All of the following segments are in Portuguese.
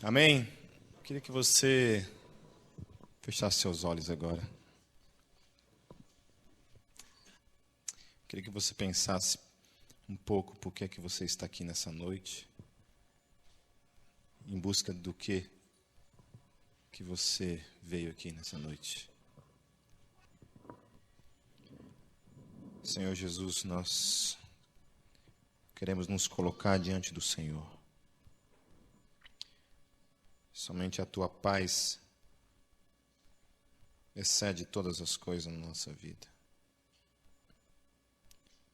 Amém? Eu queria que você fechasse seus olhos agora. Eu queria que você pensasse um pouco por que é que você está aqui nessa noite. Em busca do que você veio aqui nessa noite. Senhor Jesus, nós queremos nos colocar diante do Senhor. Somente a Tua paz excede todas as coisas na nossa vida.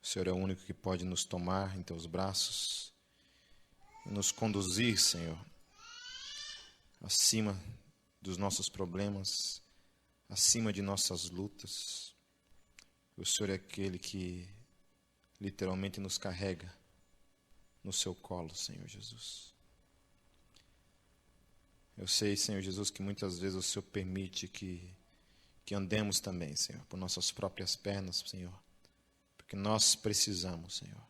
O Senhor é o único que pode nos tomar em Teus braços e nos conduzir, Senhor, acima dos nossos problemas, acima de nossas lutas. O Senhor é aquele que literalmente nos carrega no Seu colo, Senhor Jesus. Eu sei, Senhor Jesus, que muitas vezes o Senhor permite que andemos também, Senhor, por nossas próprias pernas, Senhor. Porque nós precisamos, Senhor.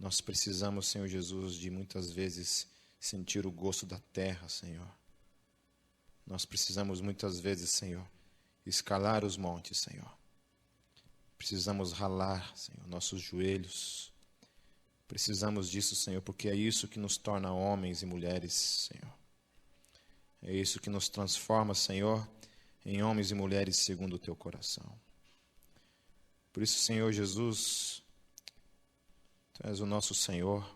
Nós precisamos, Senhor Jesus, de muitas vezes sentir o gosto da terra, Senhor. Nós precisamos muitas vezes, Senhor, escalar os montes, Senhor. Precisamos ralar, Senhor, nossos joelhos. Precisamos disso, Senhor, porque é isso que nos torna homens e mulheres, Senhor. É isso que nos transforma, Senhor, em homens e mulheres segundo o Teu coração. Por isso, Senhor Jesus, Tu és o nosso Senhor,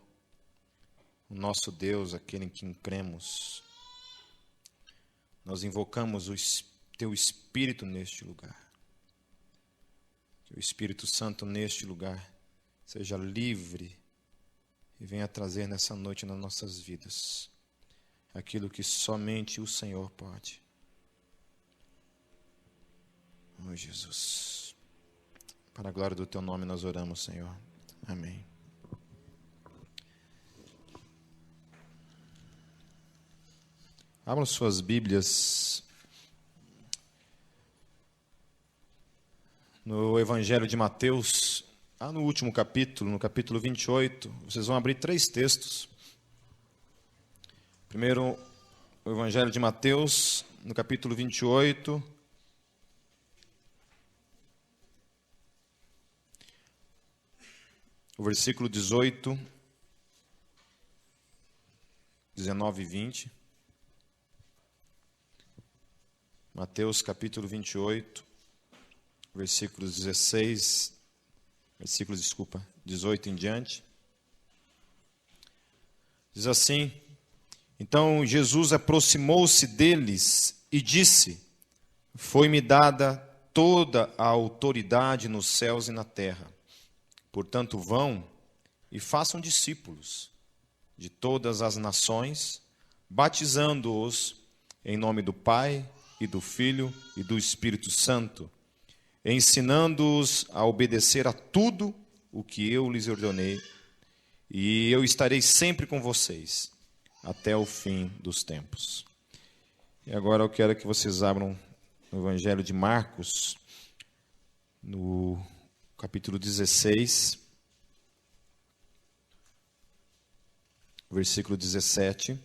o nosso Deus, aquele em quem cremos. Nós invocamos o Teu Espírito neste lugar. Que o Espírito Santo neste lugar seja livre e venha trazer nessa noite nas nossas vidas aquilo que somente o Senhor pode. Oh, Jesus. Para a glória do Teu nome nós oramos, Senhor. Amém. Abram suas Bíblias no Evangelho de Mateus, lá no último capítulo, no capítulo 28. Vocês vão abrir 3 textos. Primeiro, o Evangelho de Mateus, no capítulo 28. O versículo 18, 19 e 20. Mateus capítulo 28, versículos 18 em diante. Diz assim: Então Jesus aproximou-se deles e disse: Foi-me dada toda a autoridade nos céus e na terra. Portanto, vão e façam discípulos de todas as nações, batizando-os em nome do Pai e do Filho e do Espírito Santo, ensinando-os a obedecer a tudo o que eu lhes ordenei, e eu estarei sempre com vocês até o fim dos tempos. E agora eu quero que vocês abram o Evangelho de Marcos, no capítulo 16, versículo 17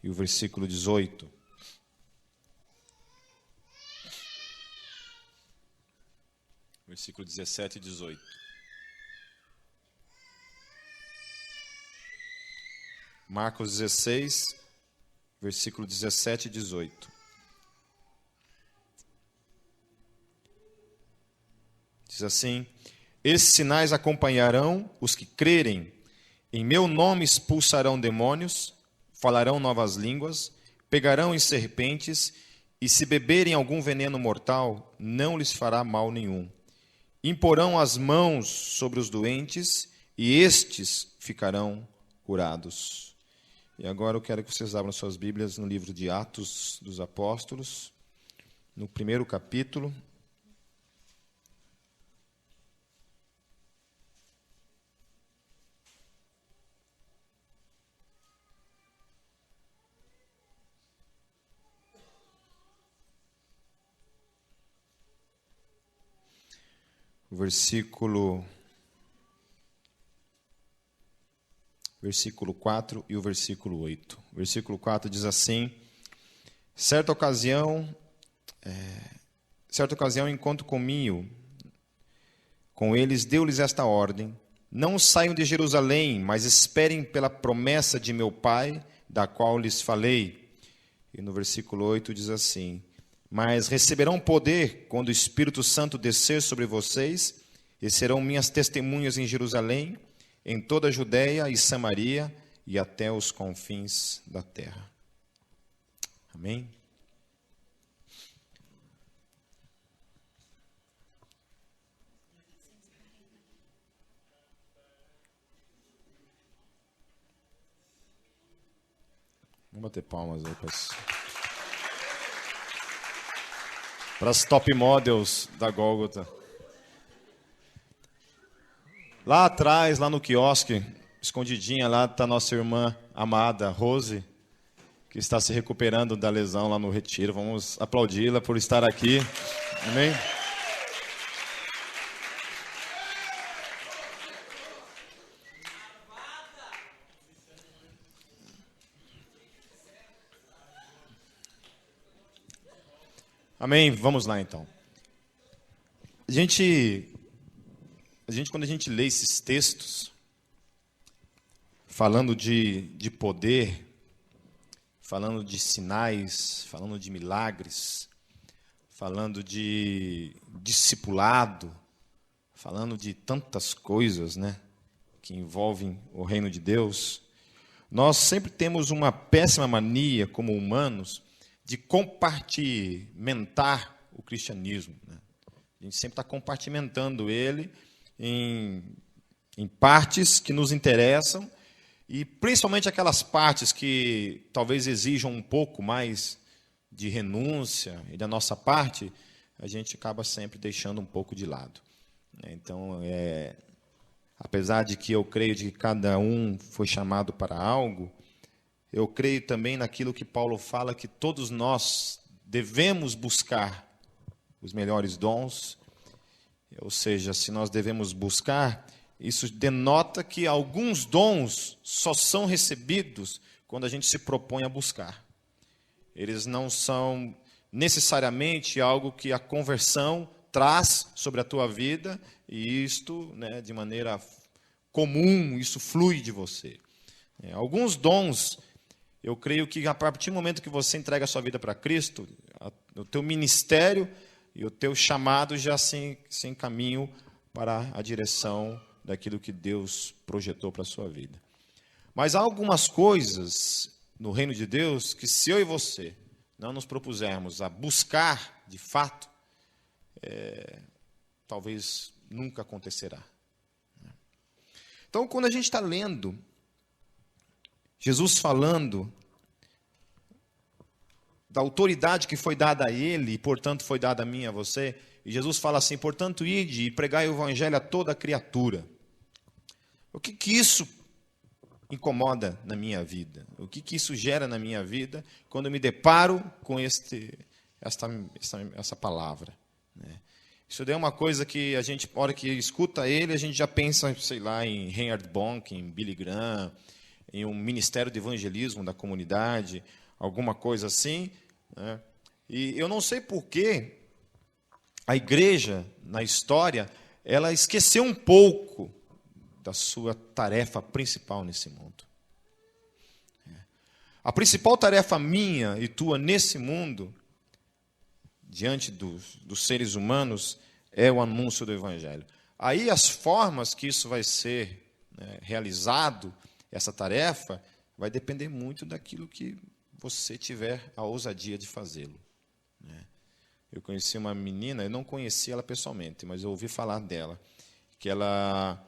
e o versículo 18. Versículo 17 e 18. Marcos 16, versículo 17 e 18. Diz assim: Esses sinais acompanharão os que crerem. Em meu nome expulsarão demônios, falarão novas línguas, pegarão em serpentes, e se beberem algum veneno mortal, não lhes fará mal nenhum. Imporão as mãos sobre os doentes, e estes ficarão curados. E agora eu quero que vocês abram suas Bíblias no livro de Atos dos Apóstolos, no primeiro capítulo. O versículo versículo 4 e o versículo 8. O versículo 4 diz assim: certa ocasião, enquanto comiam com eles, deu-lhes esta ordem: não saiam de Jerusalém, mas esperem pela promessa de meu Pai, da qual lhes falei. E no versículo 8 diz assim: mas receberão poder quando o Espírito Santo descer sobre vocês, e serão minhas testemunhas em Jerusalém, em toda a Judéia e Samaria e até os confins da terra. Amém? Vamos bater palmas aí para as top models da Gólgota. Lá atrás, lá no quiosque, escondidinha lá, está nossa irmã amada, Rose, que está se recuperando da lesão lá no retiro. Vamos aplaudi-la por estar aqui. Amém? Amém? Vamos lá, então. Quando a gente lê esses textos, falando de poder, falando de sinais, falando de milagres, falando de discipulado, falando de tantas coisas, né, que envolvem o reino de Deus, nós sempre temos uma péssima mania, como humanos, de compartimentar o cristianismo, né? A gente sempre está compartimentando ele em partes que nos interessam, e principalmente aquelas partes que talvez exijam um pouco mais de renúncia, e da nossa parte, a gente acaba sempre deixando um pouco de lado. Então, apesar de que eu creio de que cada um foi chamado para algo, eu creio também naquilo que Paulo fala, que todos nós devemos buscar os melhores dons. Ou seja, se nós devemos buscar, isso denota que alguns dons só são recebidos quando a gente se propõe a buscar. Eles não são necessariamente algo que a conversão traz sobre a tua vida, e isto, né, de maneira comum, isso flui de você. Alguns dons, eu creio que a partir do momento que você entrega a sua vida para Cristo, o teu ministério e o teu chamado já se encaminham para a direção daquilo que Deus projetou para a sua vida. Mas há algumas coisas no reino de Deus que, se eu e você não nos propusermos a buscar de fato, talvez nunca acontecerá. Então, quando a gente está lendo Jesus falando da autoridade que foi dada a ele, e portanto foi dada a mim e a você, e Jesus fala assim: portanto, ide e pregai o evangelho a toda criatura. O que isso incomoda na minha vida? O que isso gera na minha vida quando eu me deparo com essa palavra? Isso daí é uma coisa que a gente, na hora que escuta ele, a gente já pensa, sei lá, em Reinhard Bonnke, em Billy Graham, em um ministério de evangelismo da comunidade, alguma coisa assim, né? E eu não sei por que a igreja, na história, ela esqueceu um pouco da sua tarefa principal nesse mundo. A principal tarefa minha e tua nesse mundo, diante dos seres humanos, é o anúncio do evangelho. Aí as formas que isso vai ser, né, realizado, essa tarefa, vai depender muito daquilo que você tiver a ousadia de fazê-lo. Eu conheci uma menina, eu não conhecia ela pessoalmente, mas eu ouvi falar dela, que ela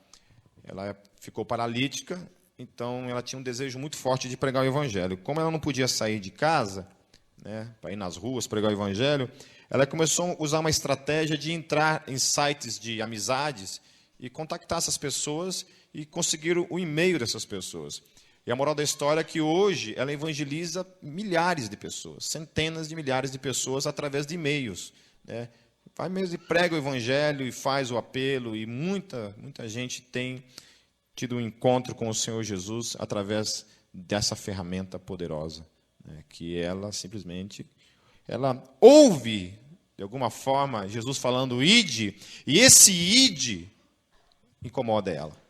ficou paralítica, então ela tinha um desejo muito forte de pregar o evangelho. Como ela não podia sair de casa, né, para ir nas ruas pregar o evangelho, ela começou a usar uma estratégia de entrar em sites de amizades e contactar essas pessoas e conseguir o e-mail dessas pessoas. E a moral da história é que hoje ela evangeliza milhares de pessoas, centenas de milhares de pessoas através de e-mails, né? Vai mesmo e prega o evangelho e faz o apelo, e muita gente tem tido um encontro com o Senhor Jesus através dessa ferramenta poderosa, né, que ela simplesmente ouve, de alguma forma, Jesus falando ide, e esse ide incomoda ela.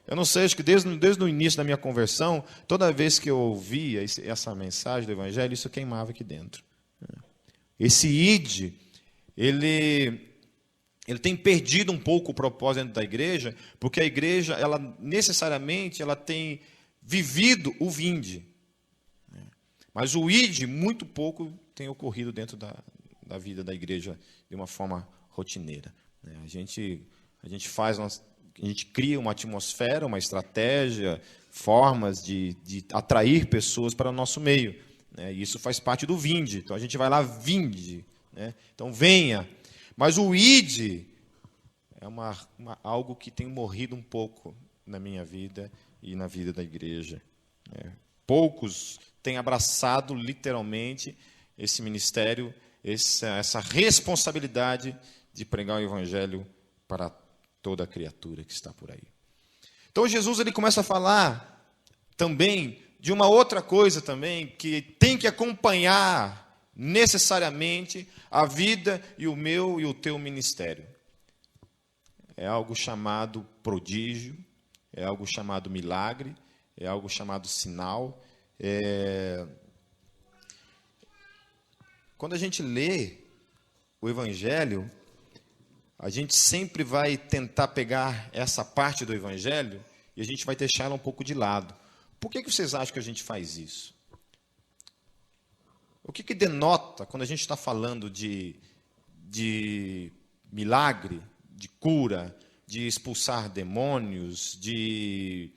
Eu não sei, acho que desde o início da minha conversão, toda vez que eu ouvia essa mensagem do Evangelho, isso queimava aqui dentro. Esse ide, ele tem perdido um pouco o propósito dentro da igreja, porque a igreja, ela necessariamente, ela tem vivido o vinde. Mas o ide, muito pouco tem ocorrido dentro da vida da igreja de uma forma rotineira. A gente cria uma atmosfera, uma estratégia, formas de atrair pessoas para o nosso meio. E isso faz parte do vinde. Então a gente vai lá, vinde. Então venha. Mas o ide é algo que tem morrido um pouco na minha vida e na vida da igreja. Poucos têm abraçado literalmente esse ministério, essa responsabilidade de pregar o evangelho para toda a criatura que está por aí. Então Jesus ele começa a falar também de uma outra coisa também que tem que acompanhar necessariamente a vida e o meu e o teu ministério. É algo chamado prodígio, é algo chamado milagre, é algo chamado sinal. Quando a gente lê o Evangelho, a gente sempre vai tentar pegar essa parte do Evangelho e a gente vai deixar ela um pouco de lado. Por que vocês acham que a gente faz isso? O que denota quando a gente está falando de milagre, de cura, de expulsar demônios, de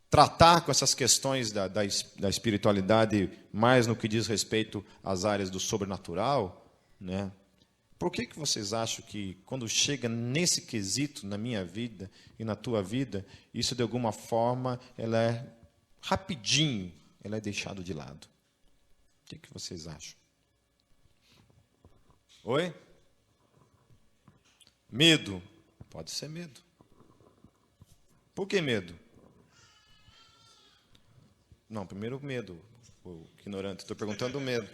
tratar com essas questões da espiritualidade, mais no que diz respeito às áreas do sobrenatural, né? Por que vocês acham que, quando chega nesse quesito na minha vida e na tua vida, isso, de alguma forma, rapidinho, ela é deixado de lado? O que vocês acham? Oi? Medo. Pode ser medo. Por que medo? Não, primeiro medo, o ignorante. Estou perguntando o medo.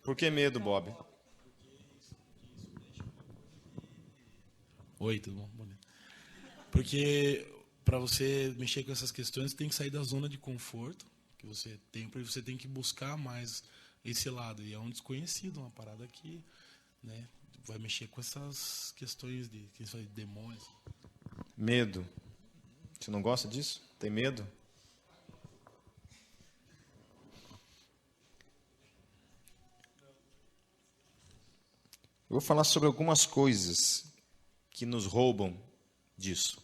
Por que medo, Bob? Oi, tudo bom? Porque para você mexer com essas questões, você tem que sair da zona de conforto que você tem, porque você tem que buscar mais esse lado. E é um desconhecido, uma parada que, né, vai mexer com essas questões de demônios. Medo. Você não gosta disso? Tem medo? Eu vou falar sobre algumas coisas que nos roubam disso.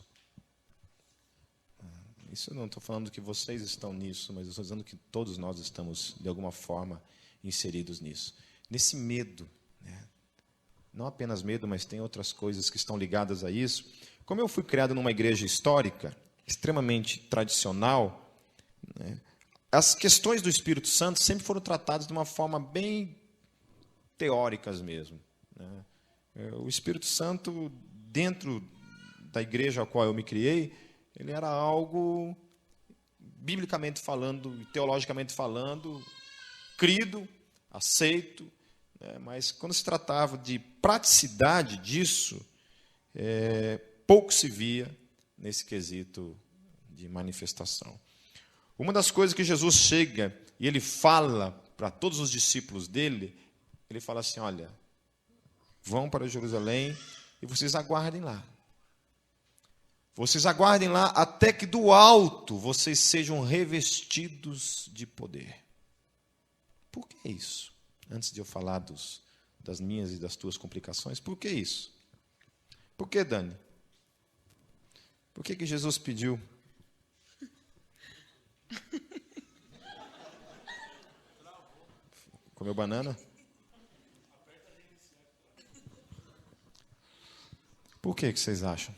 Isso eu não estou falando que vocês estão nisso, mas eu estou dizendo que todos nós estamos, de alguma forma, inseridos nisso. Nesse medo, né? Não apenas medo, mas tem outras coisas que estão ligadas a isso. Como eu fui criado numa igreja histórica, extremamente tradicional, né, as questões do Espírito Santo sempre foram tratadas de uma forma bem teóricas mesmo, né? O Espírito Santo, dentro da igreja a qual eu me criei, ele era algo, biblicamente falando e teologicamente falando, crido, aceito, né? Mas quando se tratava de praticidade disso, pouco se via nesse quesito de manifestação. Uma das coisas que Jesus chega e ele fala para todos os discípulos dele, ele fala assim: olha, vão para Jerusalém e vocês aguardem lá. Vocês aguardem lá até que do alto vocês sejam revestidos de poder. Por que isso? Antes de eu falar das minhas e das tuas complicações, por que isso? Por que, Dani? Por que Jesus pediu? Comeu banana? Por que vocês acham?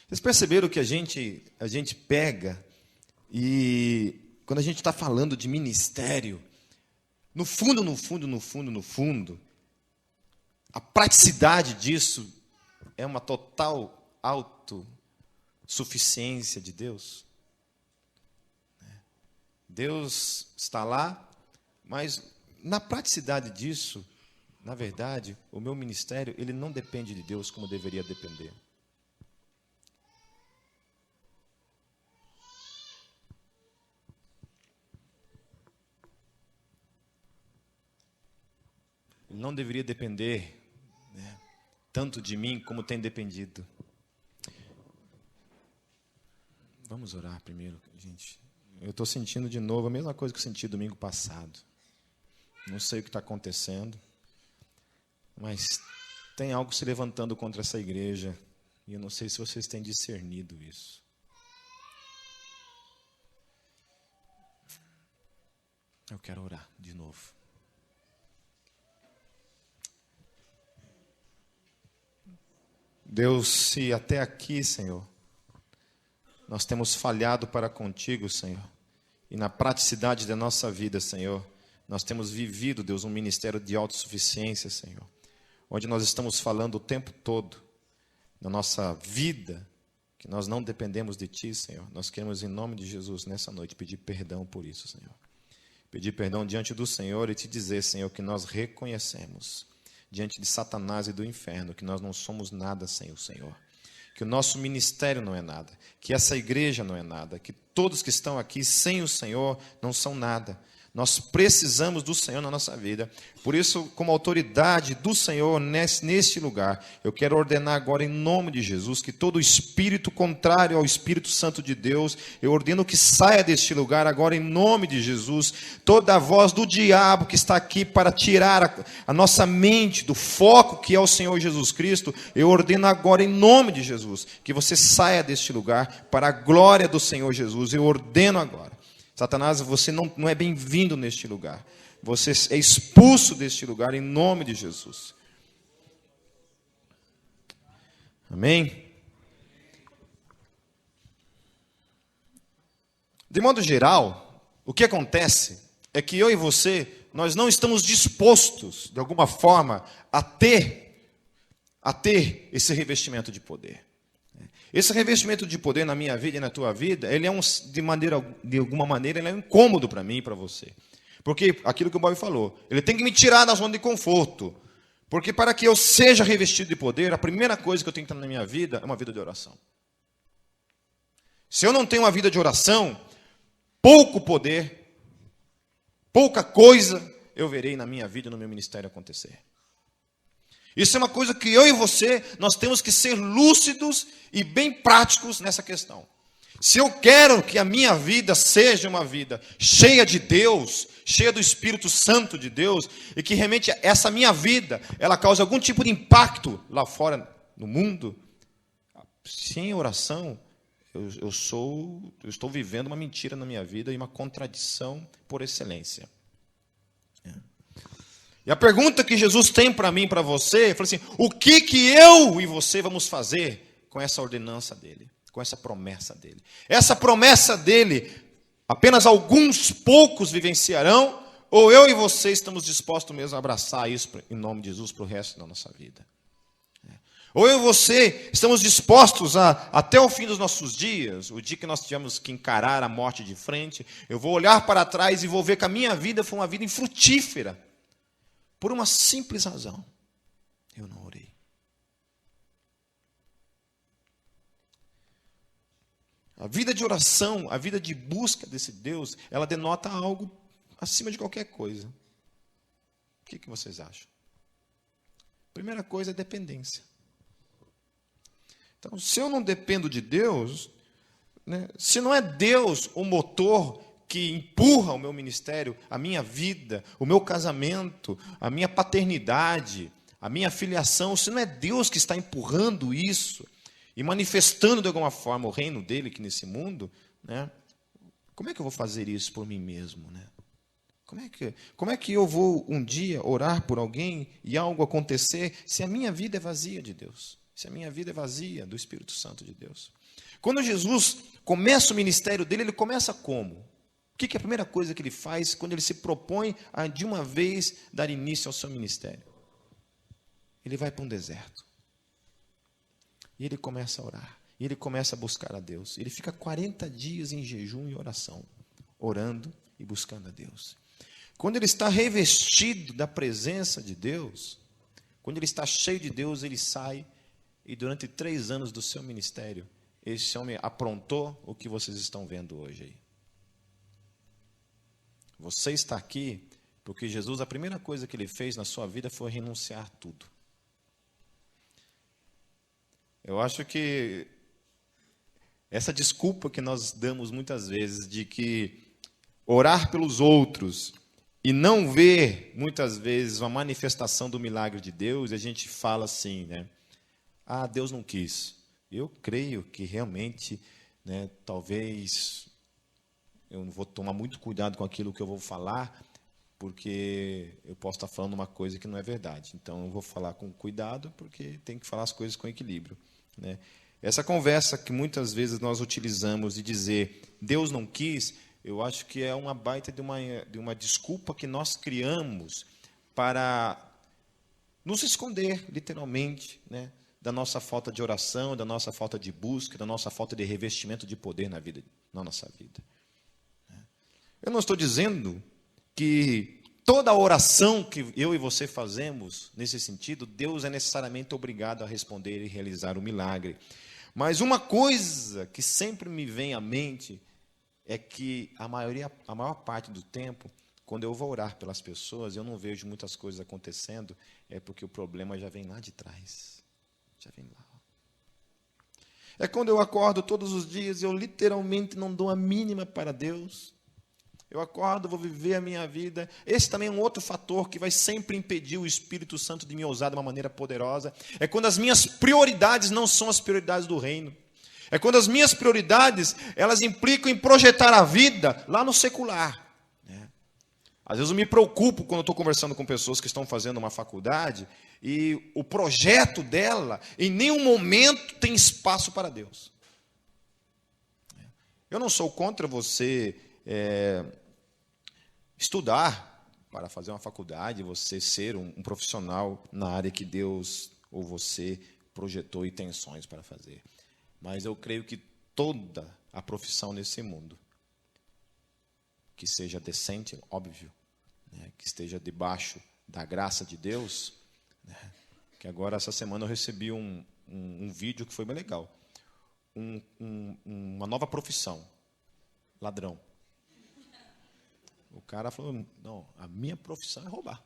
Vocês perceberam que a gente pega e, quando a gente está falando de ministério, no fundo, no fundo, no fundo, no fundo, a praticidade disso é uma total autossuficiência de Deus. Deus está lá, mas na praticidade disso, na verdade, o meu ministério, ele não depende de Deus como deveria depender. Ele não deveria depender, né, tanto de mim como tem dependido. Vamos orar primeiro, gente. Eu estou sentindo de novo a mesma coisa que eu senti domingo passado. Não sei o que está acontecendo, mas tem algo se levantando contra essa igreja, e eu não sei se vocês têm discernido isso. Eu quero orar de novo. Deus, se até aqui, Senhor, nós temos falhado para contigo, Senhor, e na praticidade da nossa vida, Senhor, nós temos vivido, Deus, um ministério de autossuficiência, Senhor, onde nós estamos falando o tempo todo na nossa vida, que nós não dependemos de Ti, Senhor. Nós queremos, em nome de Jesus, nessa noite, pedir perdão por isso, Senhor. Pedir perdão diante do Senhor e Te dizer, Senhor, que nós reconhecemos, diante de Satanás e do inferno, que nós não somos nada sem o Senhor. Que o nosso ministério não é nada, que essa igreja não é nada, que todos que estão aqui sem o Senhor não são nada. Nós precisamos do Senhor na nossa vida. Por isso, como autoridade do Senhor neste lugar, eu quero ordenar agora em nome de Jesus que todo espírito contrário ao Espírito Santo de Deus, eu ordeno que saia deste lugar agora em nome de Jesus. Toda a voz do diabo que está aqui para tirar a nossa mente do foco que é o Senhor Jesus Cristo, eu ordeno agora em nome de Jesus que você saia deste lugar para a glória do Senhor Jesus. Eu ordeno agora. Satanás, você não é bem-vindo neste lugar. Você é expulso deste lugar em nome de Jesus. Amém? De modo geral, o que acontece é que eu e você, nós não estamos dispostos, de alguma forma, a ter esse revestimento de poder. Esse revestimento de poder na minha vida e na tua vida, ele é de alguma maneira, ele é um incômodo para mim e para você. Porque aquilo que o Bob falou, ele tem que me tirar da zona de conforto. Porque para que eu seja revestido de poder, a primeira coisa que eu tenho que ter na minha vida é uma vida de oração. Se eu não tenho uma vida de oração, pouco poder, pouca coisa eu verei na minha vida e no meu ministério acontecer. Isso é uma coisa que eu e você, nós temos que ser lúcidos e bem práticos nessa questão. Se eu quero que a minha vida seja uma vida cheia de Deus, cheia do Espírito Santo de Deus, e que realmente essa minha vida, ela cause algum tipo de impacto lá fora no mundo, sem oração, eu estou vivendo uma mentira na minha vida e uma contradição por excelência. E a pergunta que Jesus tem para mim e para você, assim, o que eu e você vamos fazer com essa ordenança dele, com essa promessa dele? Essa promessa dele, apenas alguns poucos vivenciarão, ou eu e você estamos dispostos mesmo a abraçar isso em nome de Jesus para o resto da nossa vida? Ou eu e você estamos dispostos até o fim dos nossos dias, o dia que nós tivermos que encarar a morte de frente, eu vou olhar para trás e vou ver que a minha vida foi uma vida infrutífera, por uma simples razão: eu não orei. A vida de oração, a vida de busca desse Deus, ela denota algo acima de qualquer coisa. O que vocês acham? Primeira coisa é dependência. Então, se eu não dependo de Deus, né, se não é Deus o motor que empurra o meu ministério, a minha vida, o meu casamento, a minha paternidade, a minha filiação, se não é Deus que está empurrando isso e manifestando de alguma forma o reino dele aqui nesse mundo, né, como é que eu vou fazer isso por mim mesmo? Né? Como é que eu vou um dia orar por alguém e algo acontecer se a minha vida é vazia de Deus? Se a minha vida é vazia do Espírito Santo de Deus? Quando Jesus começa o ministério dele, ele começa como? que é a primeira coisa que ele faz quando ele se propõe a, de uma vez, dar início ao seu ministério? Ele vai para um deserto. E ele começa a orar. E ele começa a buscar a Deus. Ele fica 40 dias em jejum e oração, orando e buscando a Deus. Quando ele está revestido da presença de Deus, quando ele está cheio de Deus, ele sai e durante 3 anos do seu ministério, esse homem aprontou o que vocês estão vendo hoje aí. Você está aqui porque Jesus, a primeira coisa que ele fez na sua vida foi renunciar a tudo. Eu acho que essa desculpa que nós damos muitas vezes de que orar pelos outros e não ver, muitas vezes, uma manifestação do milagre de Deus, e a gente fala assim, né? Ah, Deus não quis. Eu creio que realmente, né, talvez, eu não vou tomar muito cuidado com aquilo que eu vou falar, porque eu posso estar falando uma coisa que não é verdade. Então, eu vou falar com cuidado, porque tem que falar as coisas com equilíbrio, né? Essa conversa que muitas vezes nós utilizamos de dizer Deus não quis, eu acho que é uma baita de uma desculpa que nós criamos para nos esconder, literalmente, né, da nossa falta de oração, da nossa falta de busca, da nossa falta de revestimento de poder na nossa vida. Eu não estou dizendo que toda oração que eu e você fazemos, nesse sentido, Deus é necessariamente obrigado a responder e realizar o milagre. Mas uma coisa que sempre me vem à mente é que a maior parte do tempo, quando eu vou orar pelas pessoas, eu não vejo muitas coisas acontecendo, é porque o problema já vem lá de trás. Já vem lá. É quando eu acordo todos os dias, eu literalmente não dou a mínima para Deus. Eu acordo, vou viver a minha vida. Esse também é um outro fator que vai sempre impedir o Espírito Santo de me usar de uma maneira poderosa. É quando as minhas prioridades não são as prioridades do reino. É quando as minhas prioridades, elas implicam em projetar a vida lá no secular. Às vezes eu me preocupo quando eu estou conversando com pessoas que estão fazendo uma faculdade e o projeto dela, em nenhum momento, tem espaço para Deus. Eu não sou contra você estudar para fazer uma faculdade, você ser um profissional na área que Deus ou você projetou e tem sonhos para fazer. Mas eu creio que toda a profissão nesse mundo, que seja decente, óbvio, né, que esteja debaixo da graça de Deus, né, que agora, essa semana, eu recebi um vídeo que foi bem legal. Uma nova profissão, ladrão. O cara falou, não, a minha profissão é roubar.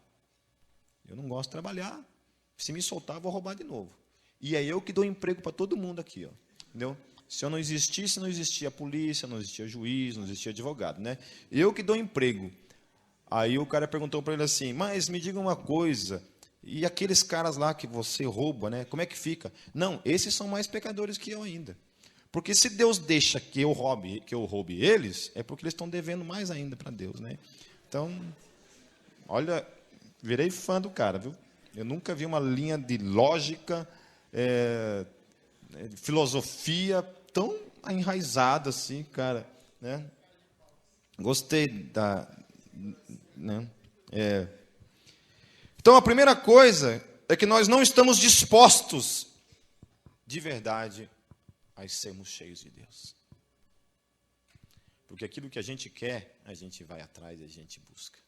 Eu não gosto de trabalhar, se me soltar, eu vou roubar de novo. E é eu que dou emprego para todo mundo aqui, ó. Entendeu? Se eu não existisse, não existia polícia, não existia juiz, não existia advogado, né? Eu que dou emprego. Aí o cara perguntou para ele assim, mas me diga uma coisa, e aqueles caras lá que você rouba, né? Como é que fica? Não, esses são mais pecadores que eu ainda. Porque se Deus deixa que eu roube eles, é porque eles estão devendo mais ainda para Deus, né? Então, olha, virei fã do cara, viu? Eu nunca vi uma linha de lógica, de filosofia tão enraizada assim, cara, né? Gostei né? Então, a primeira coisa é que nós não estamos dispostos de verdade a sermos cheios de Deus. Porque aquilo que a gente quer, a gente vai atrás e a gente busca.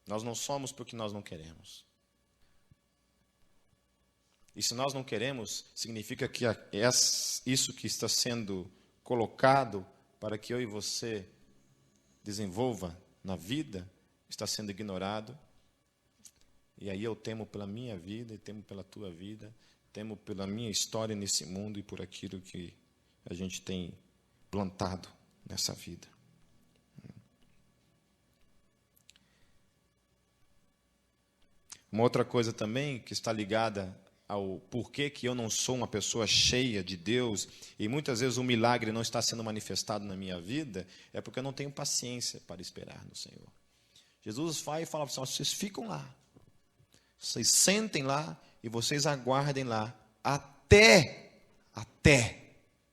Nós não somos porque nós não queremos. E se nós não queremos, significa que isso que está sendo colocado para que eu e você desenvolva na vida, está sendo ignorado. E aí eu temo pela minha vida, e temo pela tua vida, temo pela minha história nesse mundo e por aquilo que a gente tem plantado nessa vida. Uma outra coisa também que está ligada ao porquê que eu não sou uma pessoa cheia de Deus e muitas vezes o milagre não está sendo manifestado na minha vida, é porque eu não tenho paciência para esperar no Senhor. Jesus vai e fala para vocês ficam lá, vocês sentem lá e vocês aguardem lá até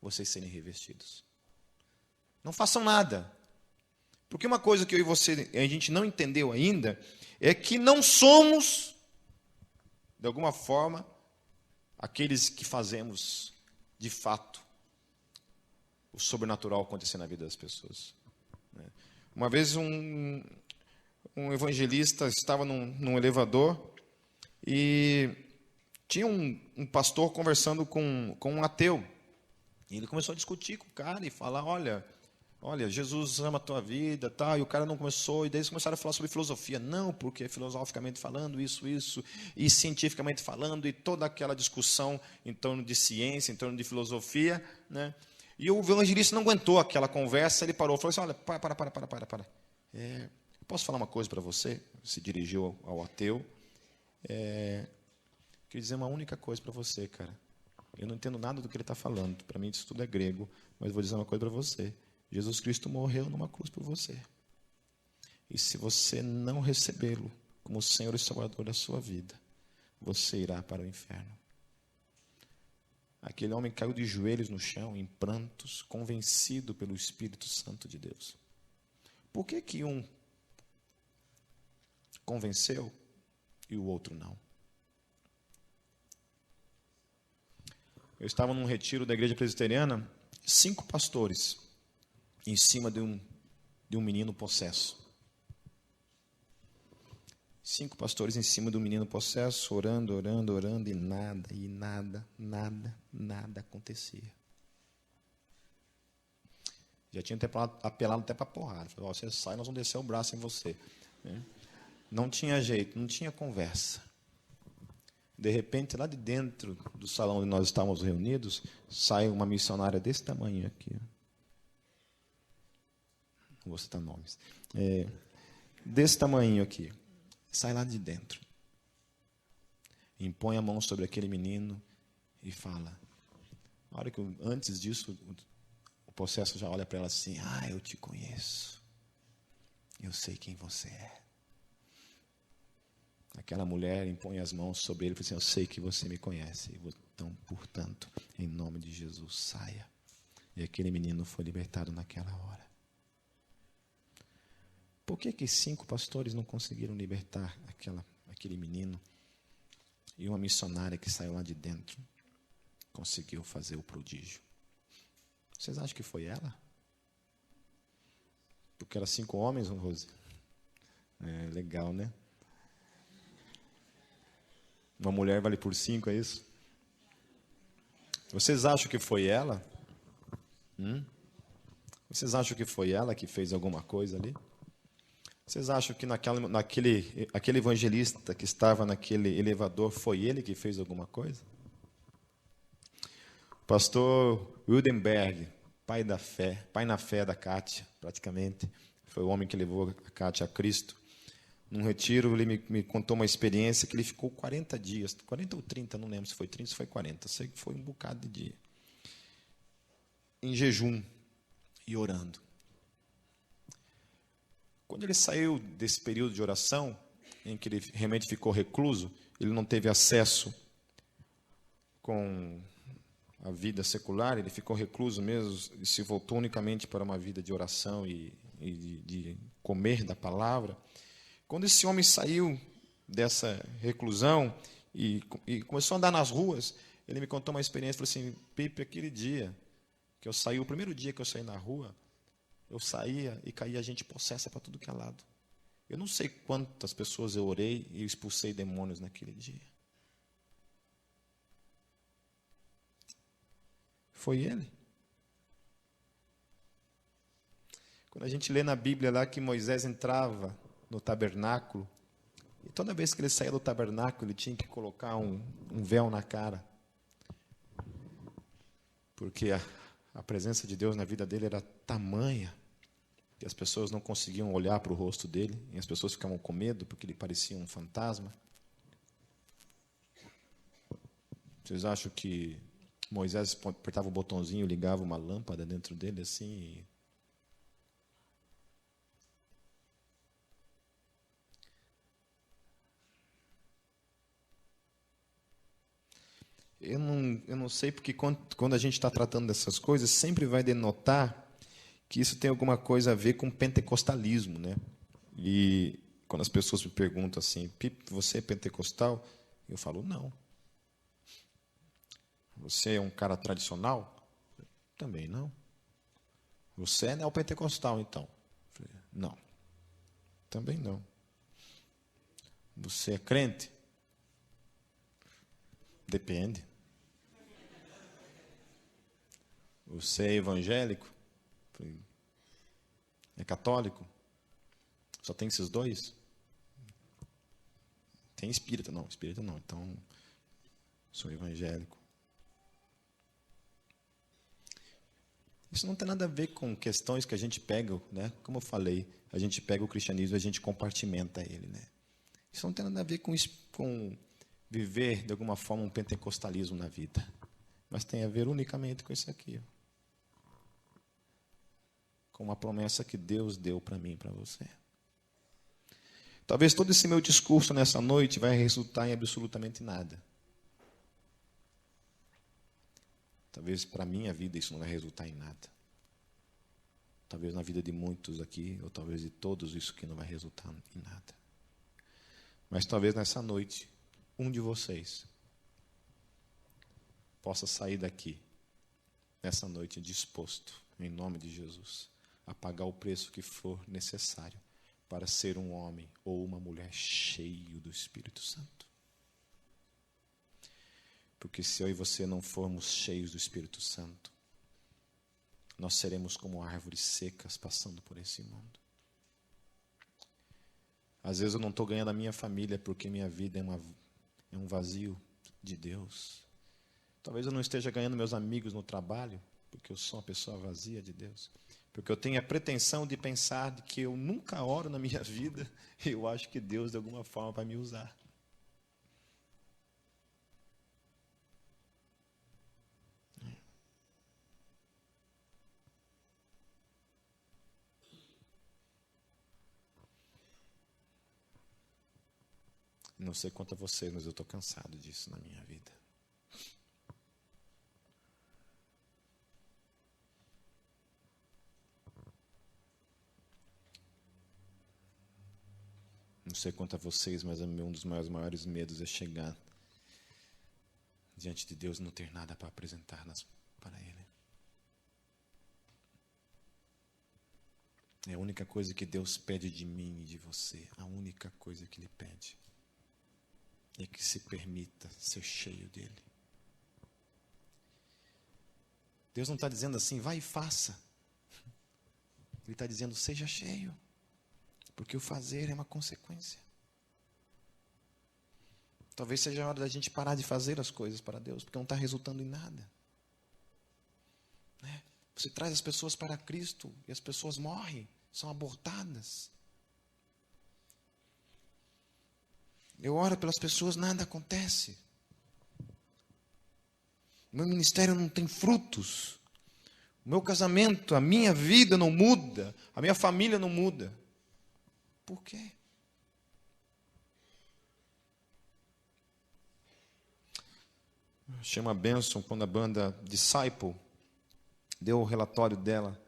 vocês serem revestidos. Não façam nada. Porque uma coisa que eu e você, a gente não entendeu ainda, é que não somos, de alguma forma, aqueles que fazemos, de fato, o sobrenatural acontecer na vida das pessoas. Uma vez um evangelista estava num elevador e tinha um pastor conversando com um ateu. E ele começou a discutir com o cara e falar, olha, Jesus ama a tua vida, tal. E o cara não começou, e daí eles começaram a falar sobre filosofia. Não, porque filosoficamente falando, isso, e cientificamente falando, e toda aquela discussão em torno de ciência, em torno de filosofia, né? E o evangelista não aguentou aquela conversa, ele parou, falou assim, olha, para. Posso falar uma coisa para você? Se dirigiu ao ateu. Queria dizer uma única coisa para você, cara. Eu não entendo nada do que ele está falando. Para mim, isso tudo é grego. Mas vou dizer uma coisa para você. Jesus Cristo morreu numa cruz por você. E se você não recebê-lo como Senhor e Salvador da sua vida, você irá para o inferno. Aquele homem caiu de joelhos no chão, em prantos, convencido pelo Espírito Santo de Deus. Por que um convenceu e o outro não? Eu estava num retiro da igreja presbiteriana, 5 pastores em cima de um menino possesso. 5 pastores em cima do menino possesso, orando, e nada acontecia. Já tinha apelado até para porrada. Falei, você sai, nós vamos descer o braço em você. Não tinha jeito, não tinha conversa. De repente, lá de dentro do salão onde nós estávamos reunidos, sai uma missionária desse tamanho aqui. Não vou citar nomes. Desse tamanho aqui. Sai lá de dentro. Impõe a mão sobre aquele menino e fala. Na hora que antes disso, o possesso já olha para ela assim, eu te conheço. Eu sei quem você é. Aquela mulher impõe as mãos sobre ele e fala assim, eu sei que você me conhece. Então, portanto, em nome de Jesus, saia. E aquele menino foi libertado naquela hora. Por que 5 pastores não conseguiram libertar aquele menino? E uma missionária que saiu lá de dentro conseguiu fazer o prodígio. Vocês acham que foi ela? Porque eram 5 homens, Rose? Legal, né? Uma mulher vale por 5, é isso? Vocês acham que foi ela? Vocês acham que foi ela que fez alguma coisa ali? Vocês acham que aquele evangelista que estava naquele elevador, foi ele que fez alguma coisa? Pastor Wildenberg, pai na fé da Kátia, praticamente, foi o homem que levou a Kátia a Cristo. Num retiro, ele me contou uma experiência que ele ficou 40 dias, 40 ou 30, não lembro se foi 30 ou se foi 40, sei que foi um bocado de dia, em jejum e orando. Quando ele saiu desse período de oração, em que ele realmente ficou recluso, ele não teve acesso com a vida secular, ele ficou recluso mesmo e se voltou unicamente para uma vida de oração e de comer da palavra. Quando esse homem saiu dessa reclusão e começou a andar nas ruas, ele me contou uma experiência, falou assim, Pipe, aquele dia que eu saí, o primeiro dia que eu saí na rua, eu saía e caía gente possessa para tudo que é lado. Eu não sei quantas pessoas eu orei e expulsei demônios naquele dia. Foi ele. Quando a gente lê na Bíblia lá que Moisés entrava no tabernáculo, e toda vez que ele saía do tabernáculo, ele tinha que colocar um véu na cara. Porque a presença de Deus na vida dele era tamanha que as pessoas não conseguiam olhar para o rosto dele, e as pessoas ficavam com medo porque ele parecia um fantasma. Vocês acham que Moisés apertava o botãozinho, ligava uma lâmpada dentro dele assim? Eu não sei porque quando a gente está tratando dessas coisas, sempre vai denotar que isso tem alguma coisa a ver com pentecostalismo, né? E quando as pessoas me perguntam assim, Pipe, você é pentecostal? Eu falo, não. Você é um cara tradicional? Também não. Você é neopentecostal, então? Não. Também não. Você é crente? Depende. Você é evangélico? É católico? Só tem esses dois? Tem espírita? Não, espírita não. Então, sou evangélico. Isso não tem nada a ver com questões que a gente pega, né? Como eu falei, a gente pega o cristianismo e a gente compartimenta ele, né? Isso não tem nada a ver com viver, de alguma forma, um pentecostalismo na vida. Mas tem a ver unicamente com isso aqui. Com uma promessa que Deus deu para mim e para você. Talvez todo esse meu discurso nessa noite vai resultar em absolutamente nada. Talvez para a minha vida isso não vai resultar em nada. Talvez na vida de muitos aqui, ou talvez de todos, isso aqui não vai resultar em nada. Mas talvez nessa noite, um de vocês possa sair daqui, nessa noite, disposto, em nome de Jesus, a pagar o preço que for necessário para ser um homem ou uma mulher cheio do Espírito Santo. Porque se eu e você não formos cheios do Espírito Santo, nós seremos como árvores secas passando por esse mundo. Às vezes eu não estou ganhando a minha família porque minha vida é um vazio de Deus. Talvez eu não esteja ganhando meus amigos no trabalho porque eu sou uma pessoa vazia de Deus. Porque eu tenho a pretensão de pensar de que eu nunca oro na minha vida e eu acho que Deus de alguma forma vai me usar. Não sei quanto a vocês, mas eu estou cansado disso na minha vida. Não sei quanto a vocês, mas um dos meus maiores medos é chegar diante de Deus e não ter nada para apresentar para Ele. É a única coisa que Deus pede de mim e de você. A única coisa que Ele pede é que se permita ser cheio dEle. Deus não está dizendo assim, vai e faça. Ele está dizendo, seja cheio. Porque o fazer é uma consequência. Talvez seja a hora da gente parar de fazer as coisas para Deus, porque não está resultando em nada. Né? Você traz as pessoas para Cristo e as pessoas morrem, são abortadas. Eu oro pelas pessoas, nada acontece. O meu ministério não tem frutos. O meu casamento, a minha vida não muda. A minha família não muda. Por quê? Achei uma bênção quando a banda Disciple deu o relatório dela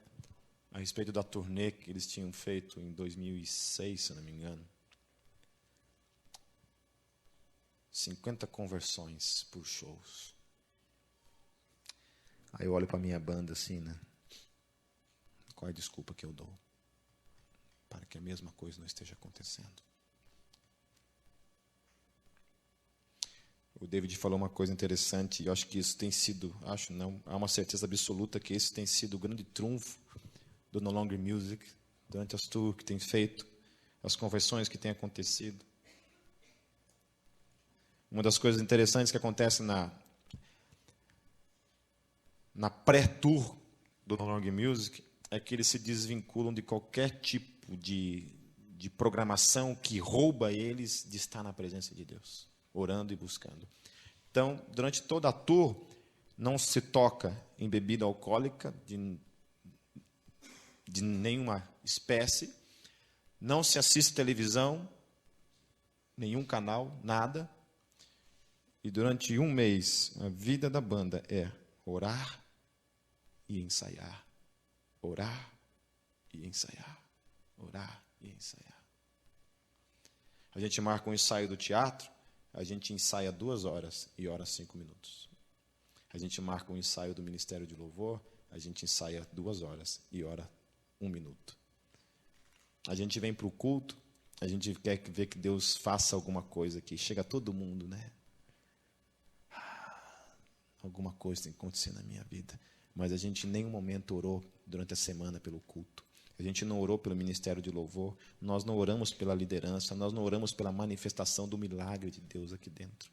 a respeito da turnê que eles tinham feito em 2006, se não me engano. 50 conversões por shows. Aí eu olho para a minha banda assim, né? Qual é a desculpa que eu dou para que a mesma coisa não esteja acontecendo? O David falou uma coisa interessante, e eu acho que isso tem sido, há uma certeza absoluta que isso tem sido o grande trunfo do No Longer Music, durante as tours que tem feito, as conversões que têm acontecido. Uma das coisas interessantes que acontece na pré-tour do No Longer Music é que eles se desvinculam de qualquer tipo de programação que rouba eles de estar na presença de Deus, orando e buscando. Então, durante toda a tour, não se toca em bebida alcoólica de nenhuma espécie, não se assiste televisão, nenhum canal, nada. E durante um mês, a vida da banda é orar e ensaiar. Orar e ensaiar. Orar e ensaiar. A gente marca um ensaio do teatro, a gente ensaia 2 horas e ora 5 minutos. A gente marca um ensaio do Ministério de Louvor, a gente ensaia 2 horas e ora 1 minuto. A gente vem para o culto, a gente quer ver que Deus faça alguma coisa aqui. Chega todo mundo, né? Alguma coisa tem que acontecer na minha vida. Mas a gente em nenhum momento orou durante a semana pelo culto. A gente não orou pelo Ministério de Louvor. Nós não oramos pela liderança. Nós não oramos pela manifestação do milagre de Deus aqui dentro.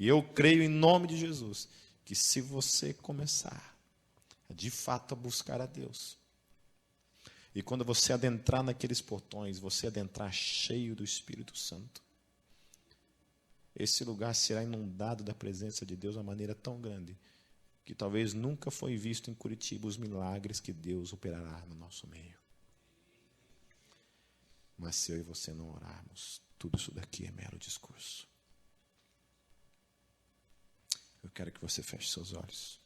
E eu creio em nome de Jesus que se você começar de fato a buscar a Deus, e quando você adentrar naqueles portões, você adentrar cheio do Espírito Santo, esse lugar será inundado da presença de Deus de uma maneira tão grande que talvez nunca foi visto em Curitiba os milagres que Deus operará no nosso meio. Mas se eu e você não orarmos, tudo isso daqui é mero discurso. Eu quero que você feche seus olhos.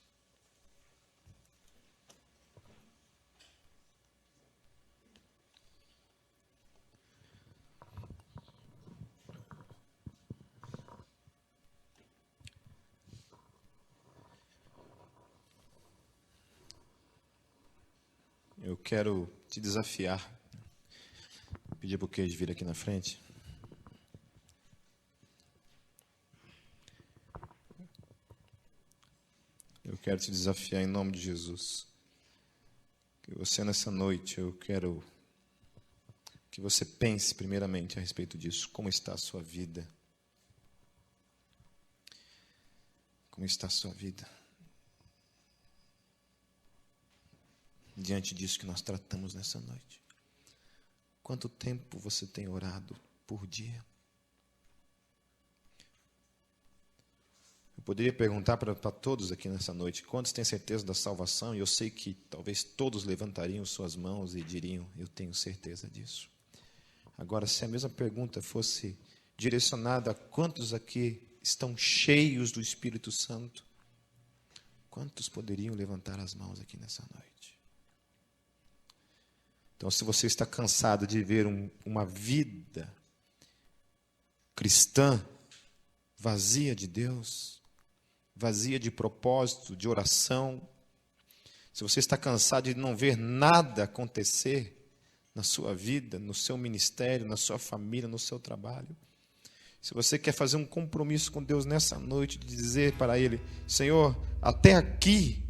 Eu quero te desafiar. Pedir para o Queijo vir aqui na frente. Eu quero te desafiar em nome de Jesus. Que você nessa noite, eu quero que você pense primeiramente a respeito disso. Como está a sua vida? Como está a sua vida? Diante disso que nós tratamos nessa noite. Quanto tempo você tem orado por dia? Eu poderia perguntar para todos aqui nessa noite, quantos têm certeza da salvação? E eu sei que talvez todos levantariam suas mãos e diriam, eu tenho certeza disso. Agora, se a mesma pergunta fosse direcionada a quantos aqui estão cheios do Espírito Santo, quantos poderiam levantar as mãos aqui nessa noite? Então, se você está cansado de ver uma vida cristã vazia de Deus, vazia de propósito, de oração, se você está cansado de não ver nada acontecer na sua vida, no seu ministério, na sua família, no seu trabalho, se você quer fazer um compromisso com Deus nessa noite, de dizer para Ele, Senhor, até aqui,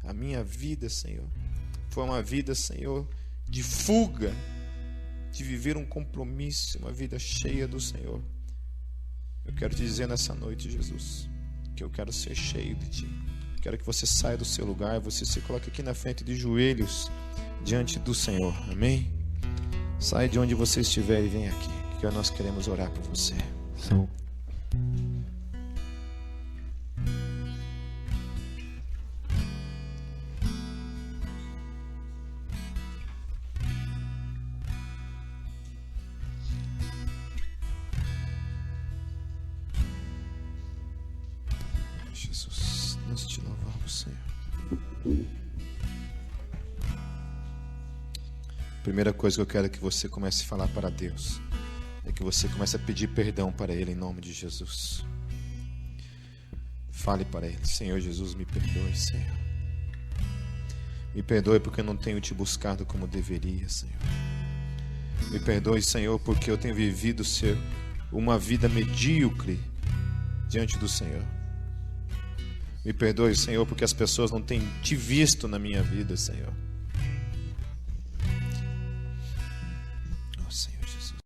a minha vida, Senhor, foi uma vida, Senhor, de fuga, de viver um compromisso, uma vida cheia do Senhor. Eu quero te dizer nessa noite, Jesus, que eu quero ser cheio de Ti. Quero que você saia do seu lugar, você se coloque aqui na frente de joelhos, diante do Senhor, amém? Saia de onde você estiver e vem aqui, que nós queremos orar por você. Jesus, nós te louvamos, Senhor. Primeira coisa que eu quero que você comece a falar para Deus é que você comece a pedir perdão para Ele em nome de Jesus. Fale para Ele, Senhor Jesus, me perdoe, Senhor. Me perdoe porque eu não tenho te buscado como deveria, Senhor. Me perdoe, Senhor, porque eu tenho vivido, Senhor, uma vida medíocre diante do Senhor. Me perdoe, Senhor, porque as pessoas não têm te visto na minha vida, Senhor.